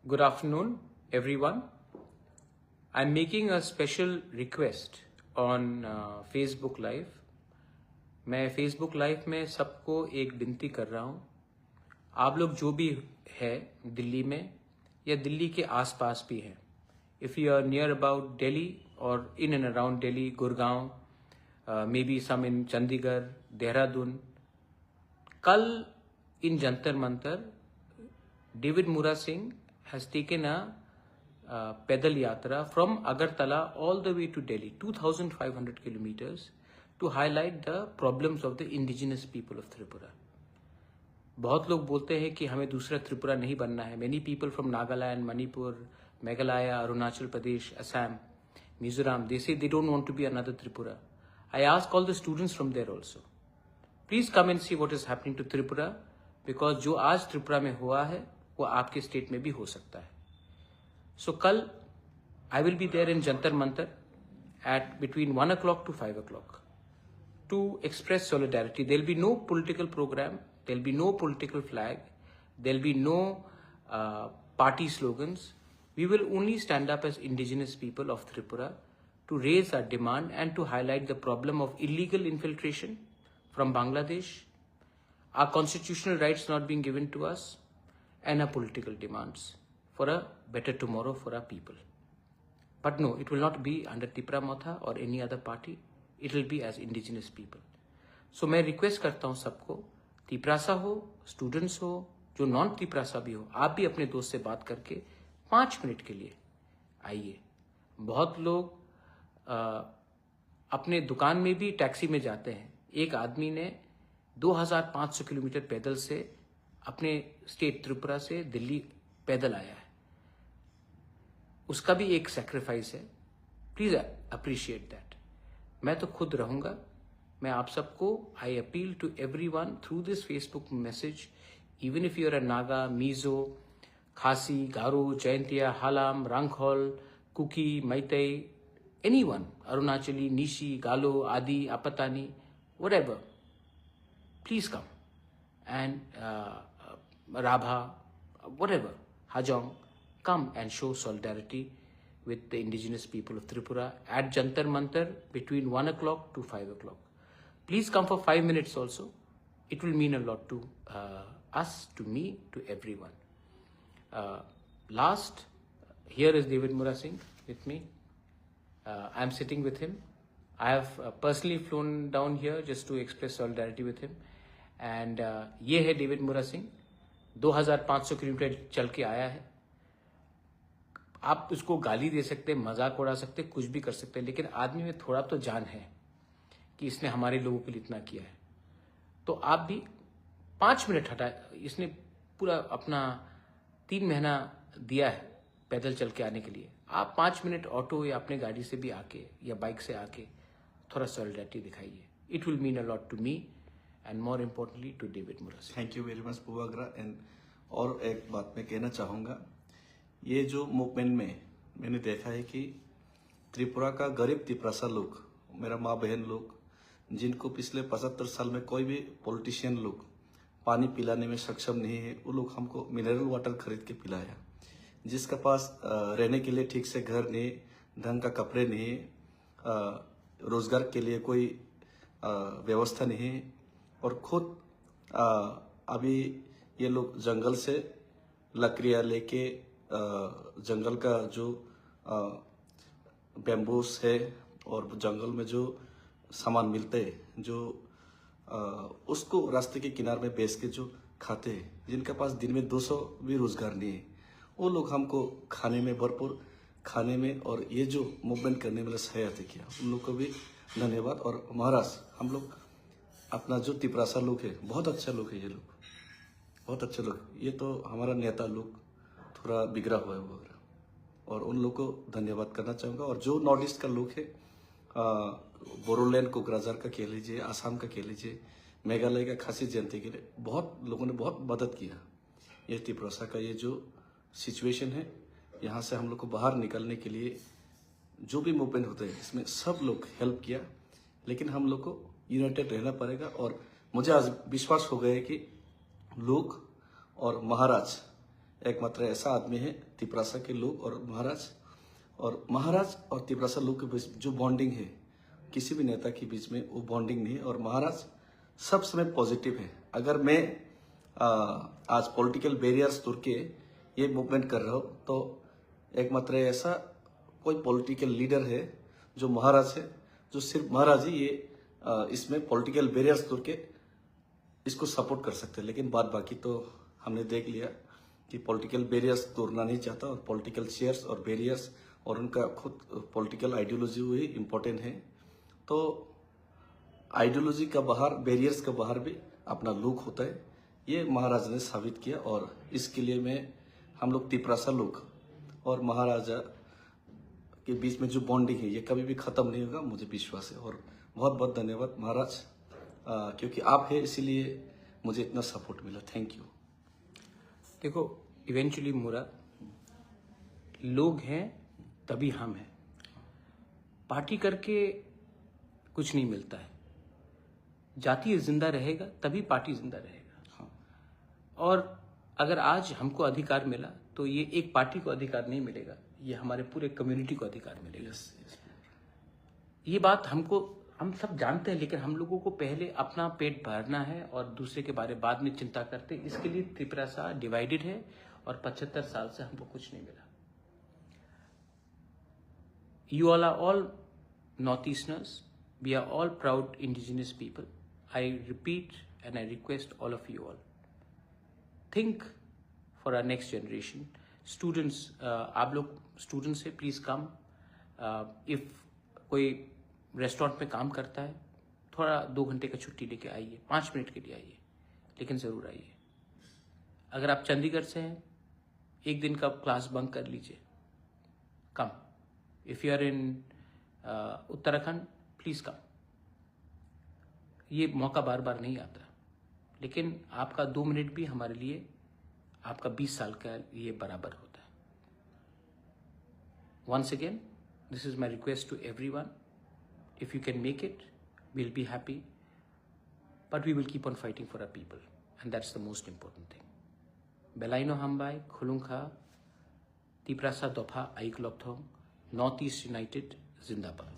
Good afternoon, everyone. I'm making a special request on Facebook Live. मैं Facebook Live में सबको एक विनती कर रहा हूँ. आप लोग जो भी है दिल्ली में या दिल्ली के आसपास भी हैं, if you are near about Delhi or in and around Delhi, Gurgaon, maybe some in Chandigarh, Dehradun, कल in Jantar Mantar, David Mura Singh has taken a pedal yatra from Agartala all the way to Delhi, 2,500 kilometers, to highlight the problems of the indigenous people of Tripura. बहुत लोग बोलते हैं कि हमें दूसरा त्रिपुरा नहीं बनना है. Many people from Nagaland, Manipur, Meghalaya, Arunachal Pradesh, Assam, Mizoram, they say they don't want to be another Tripura. I ask all the students from there also, please come and see what is happening to Tripura, because जो आज त्रिपुरा में हुआ है वो आपके state में भी हो सकता है. So कल I will be there in Jantar Mantar at between 1 o'clock to 5 o'clock to express solidarity. There will be no political program, there will be no political flag, there will be no party slogans. We will only stand up as indigenous people of Tripura to raise our demand and to highlight the problem of illegal infiltration from Bangladesh, our constitutional rights not being given to us, and our political demands for a better tomorrow for our people. But no, it will not be under Tipra Motha or any other party. It will be as indigenous people. So मैं request करता हूँ सबको, तिपरासा हो, students हो, जो non Tiprasa भी हो, आप भी अपने दोस्त से बात करके 5 मिनट के लिए आइए. बहुत लोग अपने दुकान में भी टैक्सी में जाते हैं. एक आदमी ने 2500 किलोमीटर पैदल से अपने स्टेट त्रिपुरा से दिल्ली पैदल आया है. उसका भी एक सैक्रिफाइस है. Please appreciate that. मैं तो खुद रहूंगा. मैं आप सबको I appeal to everyone through this Facebook message, even if you are a Naga, Mizo, Khasi, Garo, Jaintia, Halam, Rangkhol, Kuki, Meitei, anyone, Arunachali, Nishi, Galo, Adi, Apatani, whatever, please come. And Rabha, whatever, Hajong, come and show solidarity with the indigenous people of Tripura at Jantar Mantar between 1 o'clock to 5 o'clock. Please come for 5 minutes also. It will mean a lot to us, to me, to everyone. Last, here is David Mura Singh with me. I am sitting with him. I have personally flown down here just to express solidarity with him. And ये है David मुरा Singh, 2500 kilometre चल के आया है. आप उसको गाली दे सकते, मजाक उड़ा सकते, कुछ भी कर सकते हैं, लेकिन आदमी में थोड़ा तो जान है कि इसने हमारे लोगों के लिए इतना किया है. तो आप भी 5 मिनट हटा. इसने पूरा अपना 3 महीना दिया है पैदल चल के आने के लिए. आप 5 मिनट ऑटो या अपने गाड़ी से भी आके या बाइक से आके थोड़ा सॉलिडरिटी दिखाइए. It will mean a lot to me and more importantly to David Mura Singh. Thank you very much पुवाग्रा. एंड और एक बात मैं कहना चाहूँगा, ये जो मूवमेंट में मैंने देखा है कि त्रिपुरा का गरीब तिपरासा लोग, मेरा माँ बहन लोग, जिनको पिछले 75 साल में कोई भी पॉलिटिशियन लोग पानी पिलाने में सक्षम नहीं है, वो लोग हमको मिनरल वाटर खरीद के पिलाया. जिसका पास रहने के लिए ठीक से घर नहीं, ढंग का कपड़े नहीं, रोजगार के लिए कोई व्यवस्था नहीं, और खुद अभी ये लोग जंगल से लकड़ियाँ लेके जंगल का जो बैम्बूस है और जंगल में जो सामान मिलते हैं, जो उसको रास्ते के किनारे में बेच के जो खाते हैं, जिनके पास दिन में 200 भी रोजगार नहीं है, वो लोग हमको खाने में भरपूर खाने में और ये जो मूवमेंट करने में सहायता किया, उन लोग को भी धन्यवाद. और महाराज, हम लोग अपना जो तिपरासा लोग है, बहुत अच्छा लोग है, ये लोग बहुत अच्छे लोग. ये तो हमारा नेता लोग थोड़ा बिगड़ा हुआ है वगैरह, और उन लोग को धन्यवाद करना चाहूँगा. और जो नॉर्थ ईस्ट का लोग है, बोरोलैंड, कोकराझार का कह लीजिए, आसाम का कह लीजिए, मेघालय का खासी जयंती के लिए बहुत लोगों ने बहुत मदद किया. ये तिपरासा का ये जो सिचुएशन है, यहाँ से हम लोग को बाहर निकलने के लिए जो भी मूवमेंट होते हैं, इसमें सब लोग हेल्प किया. लेकिन हम लोग को यूनाइटेड रहना पड़ेगा. और मुझे आज विश्वास हो गया कि लोग और महाराज एकमात्र ऐसा आदमी है तिपरासा के लोग और महाराज और तिपरासा लोग के बीच जो बॉन्डिंग है, किसी भी नेता के बीच में वो बॉन्डिंग नहीं है। और महाराज सब समय पॉजिटिव है। अगर मैं आज पॉलिटिकल बैरियर्स तोड़ के ये मूवमेंट कर रहा हूँ तो एकमात्र ऐसा कोई पॉलिटिकल लीडर है जो महाराज है, जो सिर्फ महाराज ही ये इसमें पॉलिटिकल बैरियर्स तोड़ के इसको सपोर्ट कर सकते हैं। लेकिन बाकी तो हमने देख लिया कि पॉलिटिकल बैरियर्स तोड़ना नहीं चाहता और पॉलिटिकल चेयर्स और बैरियर्स और उनका खुद पॉलिटिकल आइडियोलॉजी हुई इम्पोर्टेंट है। तो आइडियोलॉजी का बाहर, बैरियर्स का बाहर भी अपना लुक होता है, ये महाराजा ने साबित किया। और इसके लिए हम लोग तिपरासा लोग और महाराजा के बीच में जो बॉन्डिंग है ये कभी भी खत्म नहीं होगा, मुझे विश्वास है। और बहुत बहुत धन्यवाद महाराज, क्योंकि आप है इसीलिए मुझे इतना सपोर्ट मिला। Thank you. देखो, इवेंचुअली मुरा लोग हैं तभी हम हैं। पार्टी करके कुछ नहीं मिलता है। जाति जिंदा रहेगा तभी पार्टी जिंदा रहेगा। हाँ। और अगर आज हमको अधिकार मिला तो ये एक पार्टी को अधिकार नहीं मिलेगा, ये हमारे पूरे कम्युनिटी को अधिकार मिलेगा। ये बात हम सब जानते हैं, लेकिन हम लोगों को पहले अपना पेट भरना है और दूसरे के बारे बाद में चिंता करते हैं। इसके लिए त्रिपुरा डिवाइडेड है और 75 साल से हमको कुछ नहीं मिला। You all are all Northeasterners. We are all proud indigenous people. I repeat and I request all of you all, think for our next generation. Students, आप लोग स्टूडेंट्स से प्लीज कम। इफ कोई रेस्टोरेंट में काम करता है, थोड़ा 2 घंटे का छुट्टी लेके आइए, 5 मिनट के लिए आइए, लेकिन जरूर आइए। अगर आप चंडीगढ़ से हैं, 1 दिन का क्लास बंक कर लीजिए, come. If you are in Uttarakhand, please come. ये मौका बार बार नहीं आता, लेकिन आपका 2 मिनट भी हमारे लिए आपका 20 साल का ये बराबर होता है। Once again, this is my request to everyone. If you can make it, we'll be happy. But we will keep on fighting for our people. And that's the most important thing. Belaino Hambai, Khulungkha, Tiprasa Dopha, Aiklokthong, Northeast United, Zindabad.